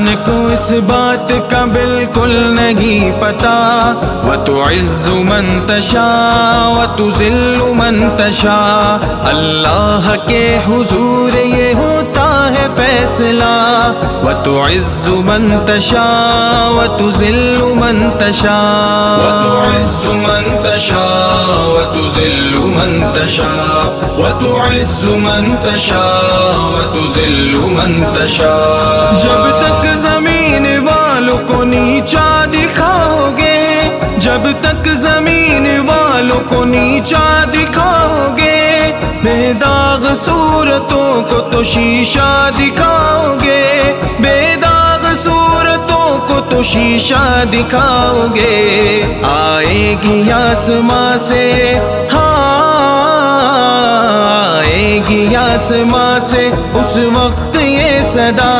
انسان کو اس بات کا بالکل نہیں پتا، وَتُعِزُّ مَن تَشَاءُ وَتُذِلُّ مَن تَشَاءُ، اللہ کے حضور یہ ہوتا ہے فیصلہ، وَتُعِزُّ مَن تَشَاءُ وَتُذِلُّ مَن تَشَاءُ، وَتُعِزُّ مَن تَشَاءُ وَتُذِلُّ مَن تَشَاءُ، وَتُعِزُّ مَن تَشَاءُ وَتُذِلُّ مَن تَشَاءُ۔ جب تک زمین والوں کو نیچا دکھاؤ گے، جب تک زمین والوں کو نیچا دکھاؤ گے، بے داغ صورتوں کو تو شیشہ دکھاؤ گے، بے داغ صورتوں کو تو شیشہ دکھاؤ گے، آئے گی آسماں سے، آئے گی آسماں سے اس وقت یہ صدا،